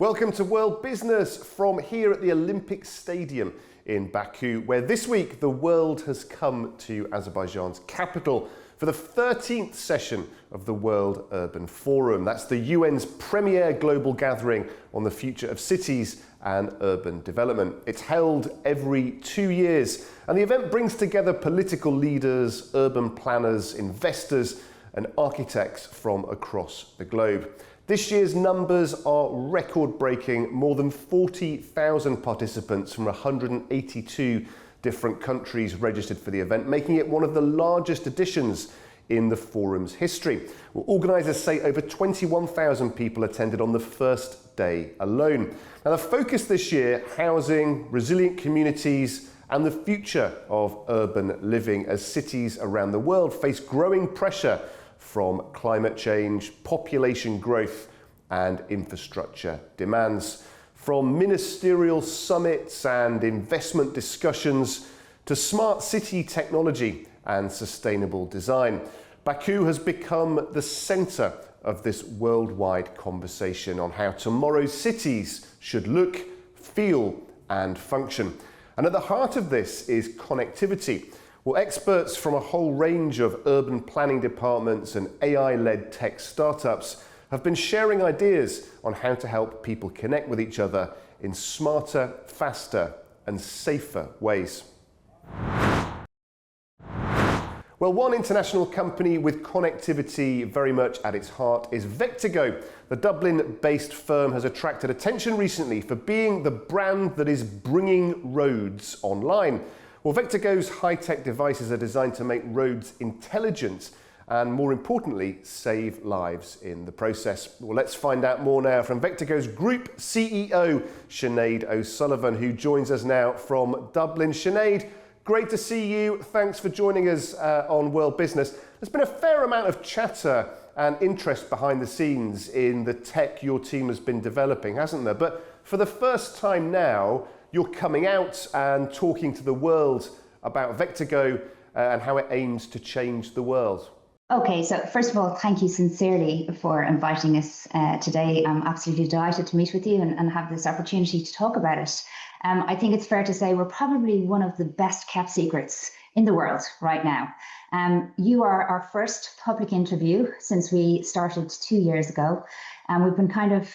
Welcome to World Business from here at the Olympic Stadium in Baku, where this week the world has come to Azerbaijan's capital for the 13th session of the World Urban Forum. That's the UN's premier global gathering on the future of cities and urban development. It's held every 2 years, and the event brings together political leaders, urban planners, investors, and architects from across the globe. This year's numbers are record-breaking. More than 40,000 participants from 182 different countries registered for the event, making it one of the largest editions in the forum's history. Well, organisers say over 21,000 people attended on the first day alone. Now, the focus this year: housing, resilient communities, and the future of urban living as cities around the world face growing pressure from climate change, population growth, and infrastructure demands. From ministerial summits and investment discussions to smart city technology and sustainable design, Baku has become the centre of this worldwide conversation on how tomorrow's cities should look, feel, and function. And at the heart of this is connectivity. Well, experts from a whole range of urban planning departments and AI-led tech startups have been sharing ideas on how to help people connect with each other in smarter, faster, and safer ways. Well, one international company with connectivity very much at its heart is Vectigo. The Dublin-based firm has attracted attention recently for being the brand that is bringing roads online. Well, Vectigo's high-tech devices are designed to make roads intelligent and, more importantly, save lives in the process. Well, let's find out more now from Vectigo's Group CEO, Sinead O'Sullivan, who joins us now from Dublin. Sinead, great to see you. Thanks for joining us on World Business. There's been a fair amount of chatter and interest behind the scenes in the tech your team has been developing, hasn't there? But for the first time now, you're coming out and talking to the world about Vectigo and how it aims to change the world. Okay, so first of all, thank you sincerely for inviting us today. I'm absolutely delighted to meet with you and have this opportunity to talk about it. I think it's fair to say we're probably one of the best kept secrets in the world right now. You are our first public interview since we started 2 years ago, and we've been kind of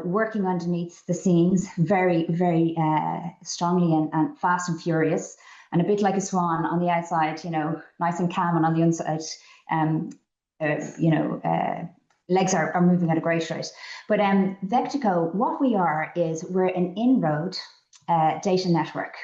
working underneath the scenes very, very strongly and fast and furious, and a bit like a swan on the outside, nice and calm, and on the inside, legs are moving at a great rate. But Vectigo, what we are is we're an in-road data network,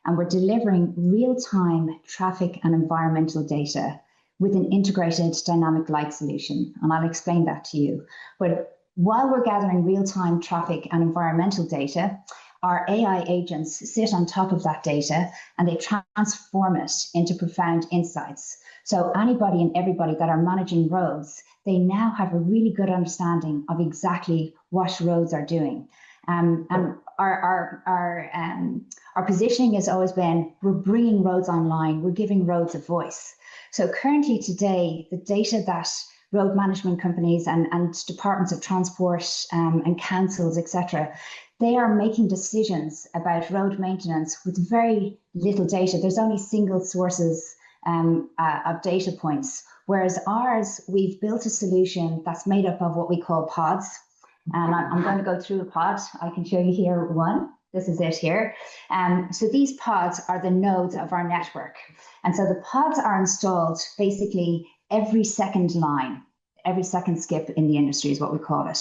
and we're delivering real-time traffic and environmental data with an integrated dynamic light solution, and I'll explain that to you. But while we're gathering real-time traffic and environmental data, our AI agents sit on top of that data and they transform it into profound insights. So anybody and everybody that are managing roads, they now have a really good understanding of exactly what roads are doing. And our positioning has always been, we're bringing roads online, we're giving roads a voice. So currently today, the data that road management companies and departments of transport and councils, etc., they are making decisions about road maintenance with very little data. There's only single sources of data points, whereas ours, we've built a solution that's made up of what we call pods. And I'm going to go through a pod. I can show you here one. This is it here. So these pods are the nodes of our network. And so the pods are installed basically every second line, every second skip in the industry is what we call it.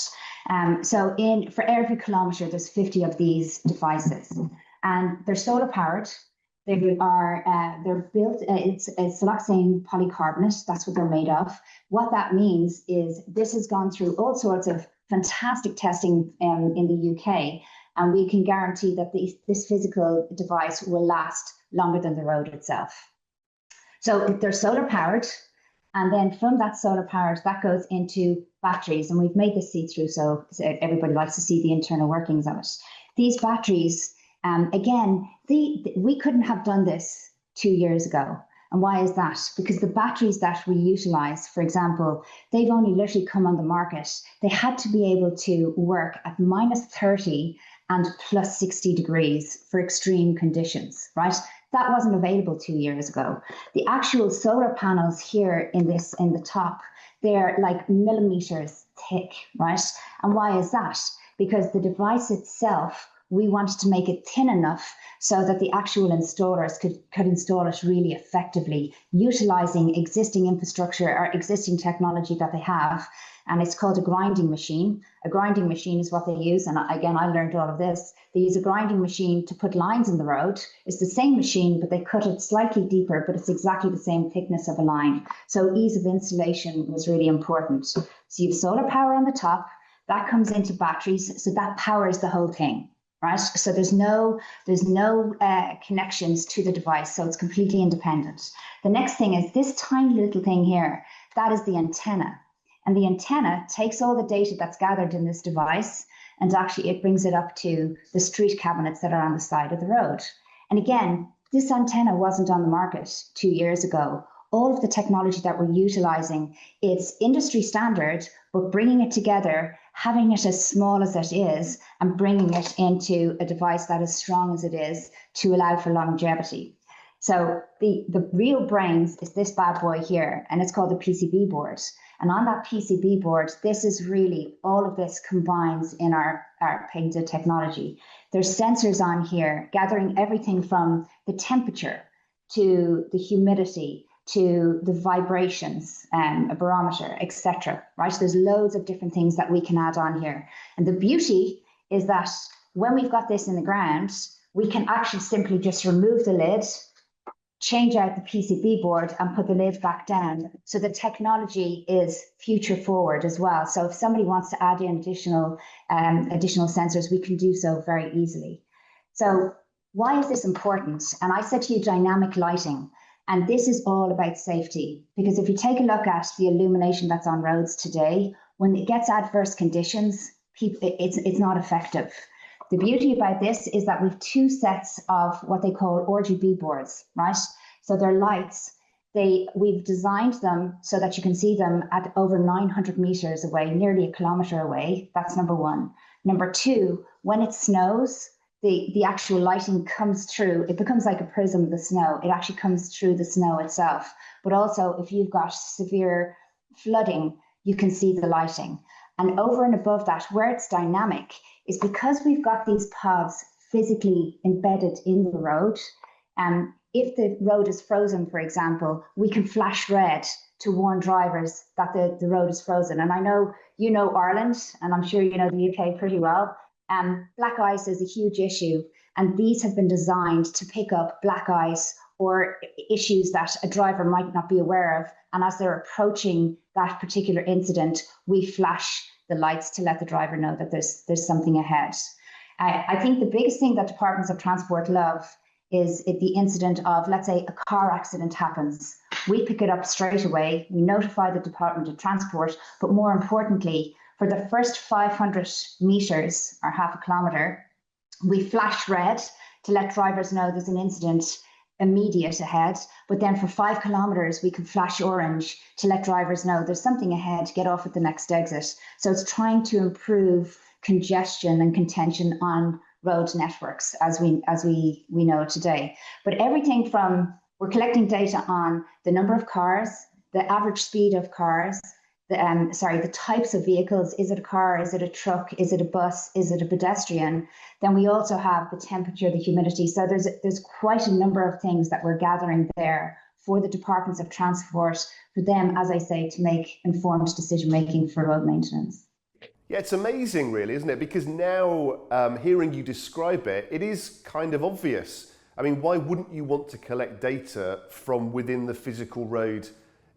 So for every kilometre, there's 50 of these devices, and they're solar powered. They're built. It's siloxane polycarbonate. That's what they're made of. What that means is this has gone through all sorts of fantastic testing in the UK, and we can guarantee that this physical device will last longer than the road itself. So they're solar powered. And then from that solar power, that goes into batteries. And we've made this see-through, so everybody likes to see the internal workings of it. These batteries, again, we couldn't have done this 2 years ago. And why is that? Because the batteries that we utilize, for example, they've only literally come on the market. They had to be able to work at -30 and +60 degrees for extreme conditions, right? That wasn't available 2 years ago. The actual solar panels here in the top, they're like millimeters thick, right? And why is that? Because the device itself, we wanted to make it thin enough so that the actual installers could install it really effectively, utilizing existing infrastructure or existing technology that they have. And it's called a grinding machine. A grinding machine is what they use. And again, I learned all of this. They use a grinding machine to put lines in the road. It's the same machine, but they cut it slightly deeper, but it's exactly the same thickness of a line. So ease of installation was really important. So you have solar power on the top, that comes into batteries. So that powers the whole thing. Right, so there's no connections to the device, so it's completely independent. The next thing is this tiny little thing here. That is the antenna, and the antenna takes all the data that's gathered in this device, and actually it brings it up to the street cabinets that are on the side of the road. And again, this antenna wasn't on the market 2 years ago. All of the technology that we're utilizing, it's industry standard, but bringing it together, having it as small as it is, and bringing it into a device that is strong as it is to allow for longevity. So the real brains is this bad boy here, and it's called the PCB board. And on that PCB board, this is really, all of this combines in our patented technology. There's sensors on here gathering everything from the temperature to the humidity, to the vibrations, a barometer, etc. Right? There's loads of different things that we can add on here. And the beauty is that when we've got this in the ground, we can actually simply just remove the lid, change out the PCB board and put the lid back down. So the technology is future forward as well. So if somebody wants to add in additional sensors, we can do so very easily. So why is this important? And I said to you, dynamic lighting. And this is all about safety, because if you take a look at the illumination that's on roads today, when it gets adverse conditions, it's not effective. The beauty about this is that we've two sets of what they call RGB boards, right? So they're lights. We've designed them so that you can see them at over 900 meters away, nearly 1 kilometer away. That's number one. Number two, when it snows, the actual lighting comes through. It becomes like a prism of the snow. It actually comes through the snow itself. But also, if you've got severe flooding, you can see the lighting. And over and above that, where it's dynamic, is because we've got these pods physically embedded in the road. If the road is frozen, for example, we can flash red to warn drivers that the road is frozen. And I know you know Ireland, and I'm sure you know the UK pretty well. Black ice is a huge issue, and these have been designed to pick up black ice or issues that a driver might not be aware of. And as they're approaching that particular incident, we flash the lights to let the driver know that there's something ahead. I think the biggest thing that departments of transport love is the incident of, let's say, a car accident happens. We pick it up straight away. We notify the Department of Transport, but more importantly, for the first 500 meters or half a kilometer, we flash red to let drivers know there's an incident immediate ahead. But then for 5 kilometers, we can flash orange to let drivers know there's something ahead, get off at the next exit. So it's trying to improve congestion and contention on road networks as we know today. But everything from, we're collecting data on the number of cars, the average speed of cars, the types of vehicles. Is it a car? Is it a truck? Is it a bus? Is it a pedestrian? Then we also have the temperature, the humidity. So there's quite a number of things that we're gathering there for the departments of transport, for them, as I say, to make informed decision making for road maintenance. Yeah, it's amazing, really, isn't it? Because now, hearing you describe it, it is kind of obvious. I mean, why wouldn't you want to collect data from within the physical road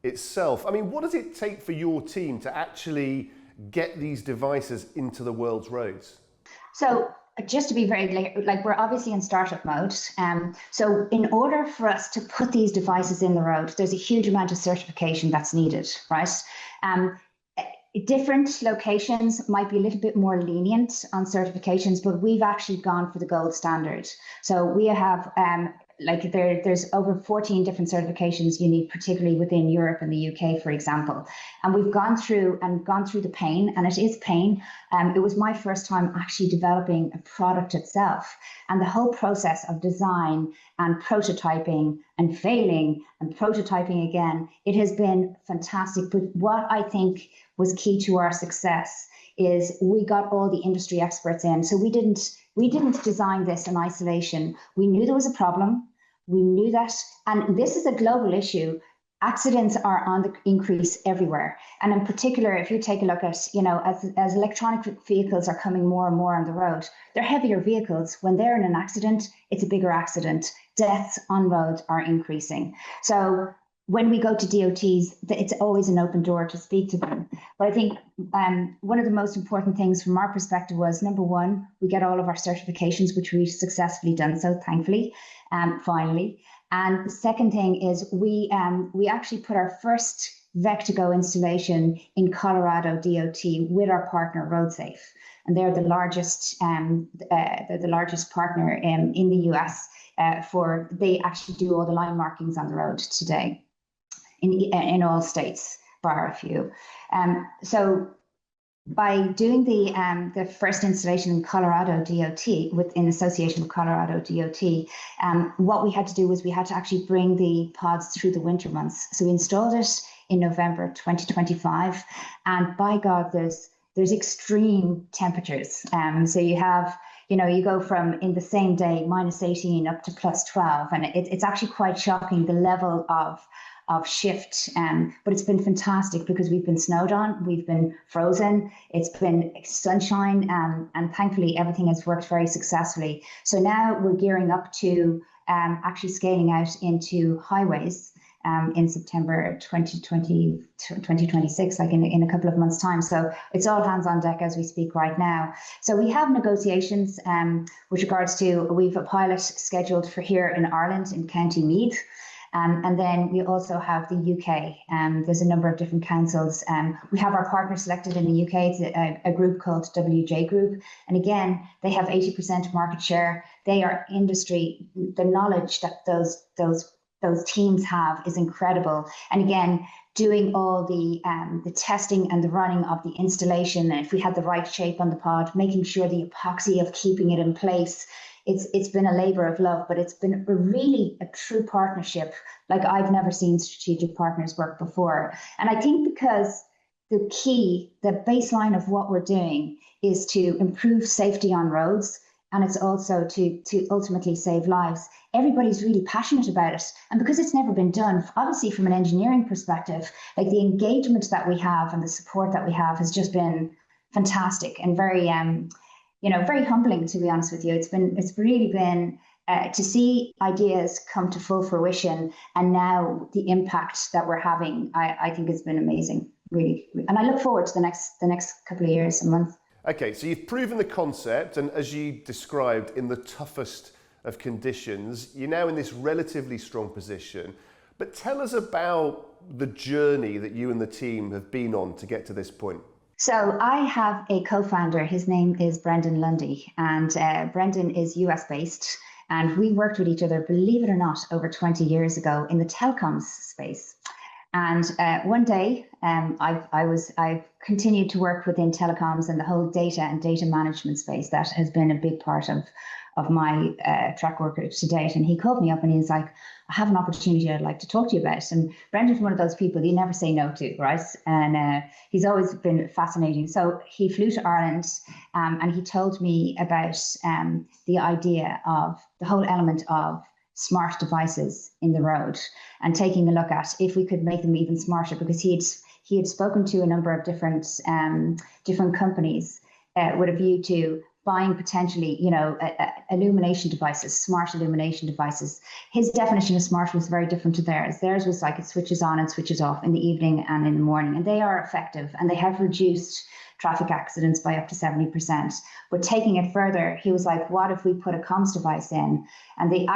itself? I mean, what does it take for your team to actually get these devices into the world's roads? So just to be very like, we're obviously in startup mode. So in order for us to put these devices in the road, there's a huge amount of certification that's needed, right? Different locations might be a little bit more lenient on certifications, but we've actually gone for the gold standard. So we have there's over 14 different certifications you need, particularly within Europe and the UK, for example. And we've gone through the pain, and it is pain. It was my first time actually developing a product itself, and the whole process of design and prototyping and failing and prototyping again. It has been fantastic. But what I think was key to our success is we got all the industry experts in. So we didn't design this in isolation. We knew there was a problem. We knew that, and this is a global issue. Accidents are on the increase everywhere. And in particular, if you take a look at, as electronic vehicles are coming more and more on the road, they're heavier vehicles. When they're in an accident, it's a bigger accident. Deaths on road are increasing. So when we go to DOTs, it's always an open door to speak to them. But I think one of the most important things from our perspective was, number one, we get all of our certifications, which we've successfully done so, thankfully, finally. And the second thing is we actually put our first Vectigo installation in Colorado DOT with our partner RoadSafe, and they're the largest partner in the US. They actually do all the line markings on the road today in all states, bar a few. So by doing the first installation in Colorado DOT, in association with Colorado DOT, what we had to do was we had to actually bring the pods through the winter months. So we installed it in November 2025, and by God, there's extreme temperatures. So you have, you go from, in the same day, -18 up to +12, and it's actually quite shocking, the level of shift. But it's been fantastic because we've been snowed on, we've been frozen, it's been sunshine, and thankfully everything has worked very successfully. So now we're gearing up to actually scaling out into highways in September 2026, like in a couple of months' time. So it's all hands on deck as we speak right now. So we have negotiations with regards to, we've a pilot scheduled for here in Ireland in County Meath. And then we also have the UK. There's a number of different councils. We have our partner selected in the UK. It's a group called WJ Group. And again, they have 80% market share. They are industry. The knowledge that those teams have is incredible. And again, doing all the testing and the running of the installation, and if we had the right shape on the pod, making sure the epoxy of keeping it in place. It's been a labor of love, but it's been a true partnership like I've never seen strategic partners work before. And I think because the baseline of what we're doing is to improve safety on roads, and it's also to ultimately save lives. Everybody's really passionate about it. And because it's never been done, obviously from an engineering perspective, like the engagement that we have and the support that we have has just been fantastic and very very humbling, to be honest with you. It's really been to see ideas come to full fruition, and now the impact that we're having, I think has been amazing, really. And I look forward to the next couple of years and months. Okay, so you've proven the concept, and as you described, in the toughest of conditions, you're now in this relatively strong position. But tell us about the journey that you and the team have been on to get to this point. So I have a co-founder. His name is Brendan Lundy, and Brendan is US based, and we worked with each other, believe it or not, over 20 years ago in the telecoms space. And one day, I continued to work within telecoms and the whole data and data management space. That has been a big part of my track record to date. And he called me up and he's like, I have an opportunity I'd like to talk to you about. And Brendan's one of those people you never say no to, right? And he's always been fascinating. So he flew to Ireland and he told me about the idea of the whole element of smart devices in the road and taking a look at if we could make them even smarter, because he had spoken to a number of different companies with a view to buying potentially, illumination devices, smart illumination devices. His definition of smart was very different to theirs. Theirs was like it switches on and switches off in the evening and in the morning, and they are effective, and they have reduced traffic accidents by up to 70%. But taking it further, he was like, what if we put a comms device in? And the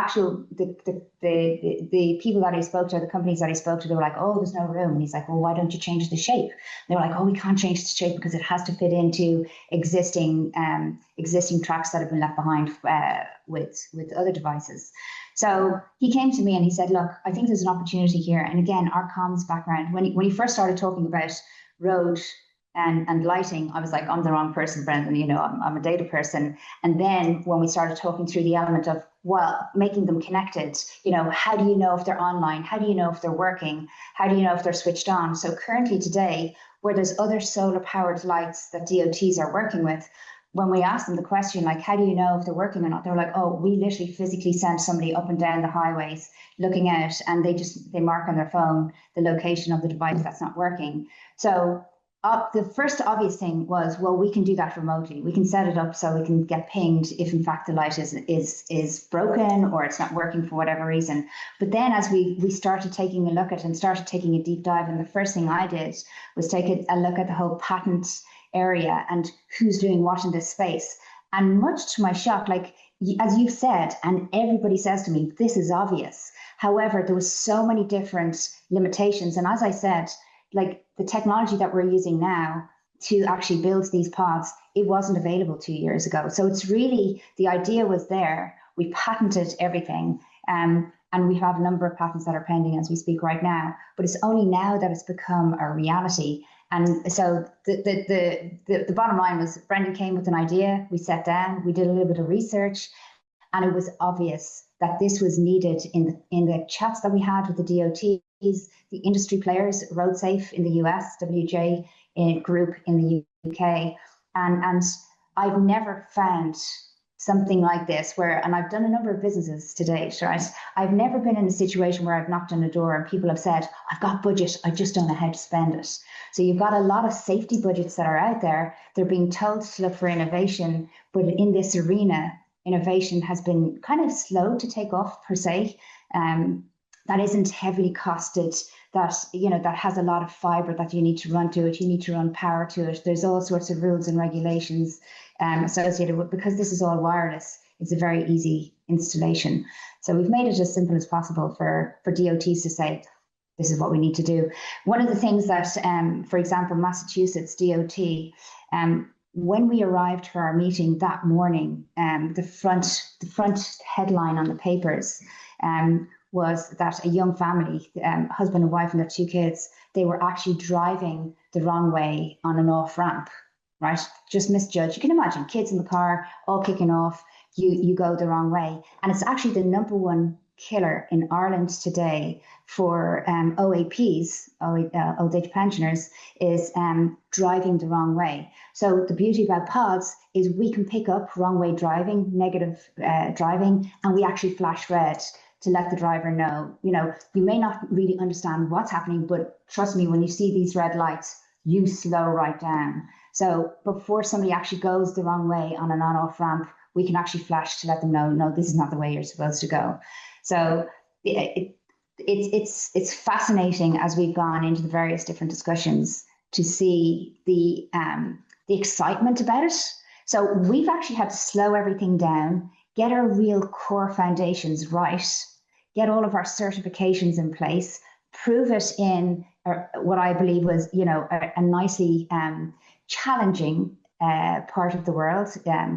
people that he spoke to, the companies that he spoke to, they were like, oh, there's no room. And he's like, well, why don't you change the shape? They were like, oh, we can't change the shape because it has to fit into existing tracks that have been left behind with other devices. So he came to me and he said, look, I think there's an opportunity here. And again, our comms background, when he first started talking about road and lighting, I was like, I'm the wrong person, Brendan, I'm a data person. And then when we started talking through the element of, well, making them connected, how do you know if they're online? How do you know if they're working? How do you know if they're switched on? So currently today, where there's other solar powered lights that DOTs are working with, when we asked them the question, like, how do you know if they're working or not? They were like, oh, we literally physically sent somebody up and down the highways looking out, and they mark on their phone the location of the device that's not working. So the first obvious thing was, well, we can do that remotely. We can set it up so we can get pinged if in fact the light is broken or it's not working for whatever reason. But then as we started taking a look at it and started taking a deep dive, and the first thing I did was take a look at the whole patent area and who's doing what in this space. And much to my shock, like as you've said, and everybody says to me, this is obvious. However, there was so many different limitations. And as I said, like the technology that we're using now to actually build these pods, it wasn't available 2 years ago. So it's really, the idea was there. We patented everything. And we have a number of patents that are pending as we speak right now. But it's only now that it's become a reality. And so the bottom line was Brendan came with an idea. We sat down, we did a little bit of research, and it was obvious that this was needed in the chats that we had with the DOTs, the industry players, RoadSafe in the US, WJ Group in the UK. And I've never found something like this where, and I've done a number of businesses to date, right? I've never been in a situation where I've knocked on a door and people have said, I've got budget, I just don't know how to spend it. So you've got a lot of safety budgets that are out there. They're being told to look for innovation, but in this arena, innovation has been kind of slow to take off per se. That isn't heavily costed, that has a lot of fiber that you need to run to it, you need to run power to it. There's all sorts of rules and regulations associated with, because this is all wireless, it's a very easy installation. So we've made it as simple as possible for DOTs to say, this is what we need to do. One of the things that, for example, Massachusetts DOT, when we arrived for our meeting that morning, the front headline on the papers was that a young family, husband and wife and their 2 kids, they were actually driving the wrong way on an off ramp, right? Just misjudged. You can imagine kids in the car, all kicking off, you go the wrong way. And it's actually the number one killer in Ireland today for OAPs, old age pensioners, is driving the wrong way. So the beauty about pods is we can pick up wrong way driving, negative driving, and we actually flash red to let the driver know. You may not really understand what's happening, but trust me, when you see these red lights, you slow right down. So before somebody actually goes the wrong way on an on-off ramp, we can actually flash to let them know, no, this is not the way you're supposed to go. So it's fascinating as we've gone into the various different discussions to see the excitement about it. So we've actually had to slow everything down, get our real core foundations right, get all of our certifications in place, prove it in what I believe was, a nicely challenging part of the world,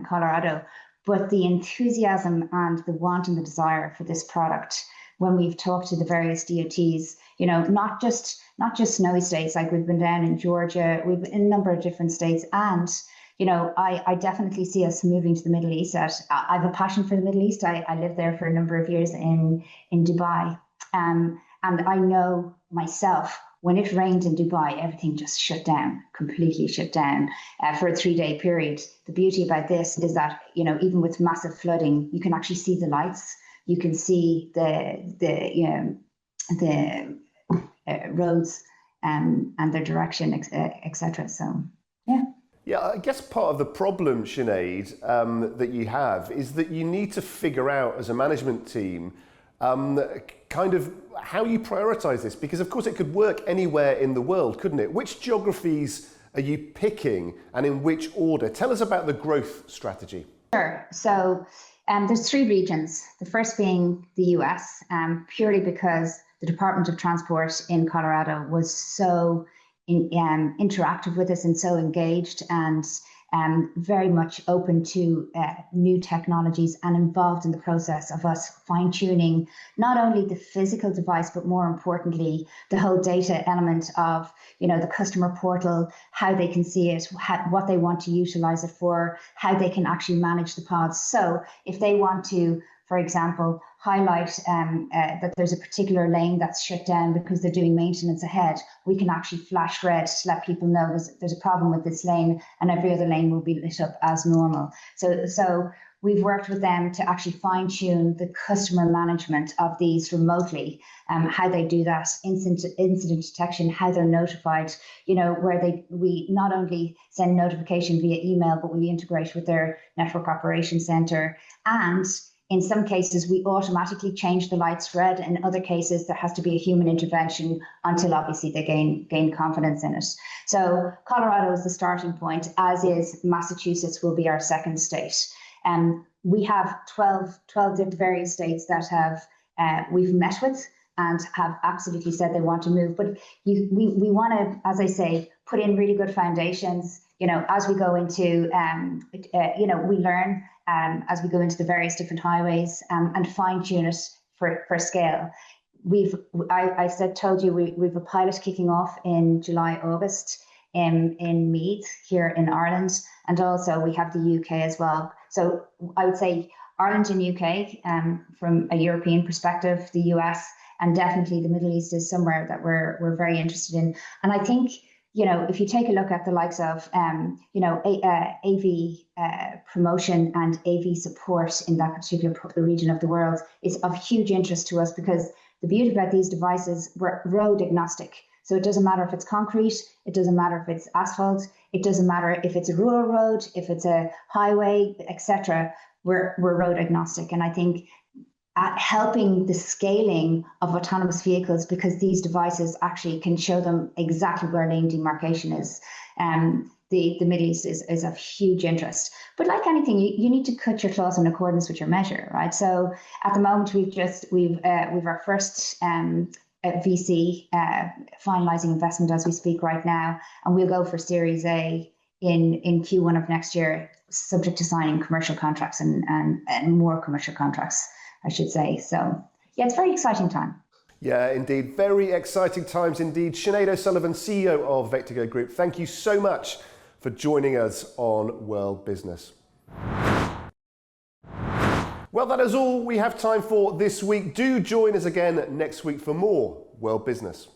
Colorado. But the enthusiasm and the want and the desire for this product, when we've talked to the various DOTs, not just snowy states, like we've been down in Georgia, we've been in a number of different states, and I definitely see us moving to the Middle East. I have a passion for the Middle East. I lived there for a number of years in Dubai, and I know myself, when it rained in Dubai, everything just shut down, completely shut down for a 3-day period. The beauty about this is that, even with massive flooding, you can actually see the lights. You can see the roads and their direction, etc. So, yeah. Yeah, I guess part of the problem, Sinead, that you have is that you need to figure out as a management team kind of how you prioritize this, because of course it could work anywhere in the world, couldn't it? Which geographies are you picking and in which order? Tell us about the growth strategy. Sure. So there's three regions. The first being the US, purely because the Department of Transport in Colorado was so interactive with us and so engaged and very much open to new technologies and involved in the process of us fine-tuning not only the physical device, but more importantly, the whole data element of, the customer portal, how they can see it, what they want to utilize it for, how they can actually manage the pods. So if they want to, for example, highlight that there's a particular lane that's shut down because they're doing maintenance ahead, we can actually flash red to let people know there's a problem with this lane, and every other lane will be lit up as normal. So we've worked with them to actually fine-tune the customer management of these remotely, how they do that, incident detection, how they're notified, where we not only send notification via email, but we integrate with their network operations center. And in some cases, we automatically change the lights red. In other cases, there has to be a human intervention until obviously they gain confidence in it. So Colorado is the starting point, as is Massachusetts will be our second state. We have 12 different various states that we've met with and have absolutely said they want to move. But we want to, as I say, put in really good foundations. As we go into, we learn as we go into the various different highways and fine tune it for scale. I told you we've a pilot kicking off in July, August in Meath here in Ireland, and also we have the UK as well. So I would say Ireland and UK from a European perspective, the US, and definitely the Middle East is somewhere that we're very interested in. And I think, if you take a look at the likes of, AV promotion and AV support in that particular region of the world is of huge interest to us, because the beauty about these devices, we're road agnostic. So it doesn't matter if it's concrete, it doesn't matter if it's asphalt, it doesn't matter if it's a rural road, if it's a highway, etc. We're road agnostic. And I think at helping the scaling of autonomous vehicles, because these devices actually can show them exactly where lane demarcation is. The Middle East is of huge interest. But like anything, you need to cut your cloth in accordance with your measure, right? So at the moment, we've our first VC finalizing investment as we speak right now, and we'll go for Series A in Q1 of next year, subject to signing commercial contracts and more commercial contracts, I should say. So yeah, it's a very exciting time. Yeah, indeed. Very exciting times indeed. Sinead O'Sullivan, CEO of Vectigo Group, thank you so much for joining us on World Business. Well, that is all we have time for this week. Do join us again next week for more World Business.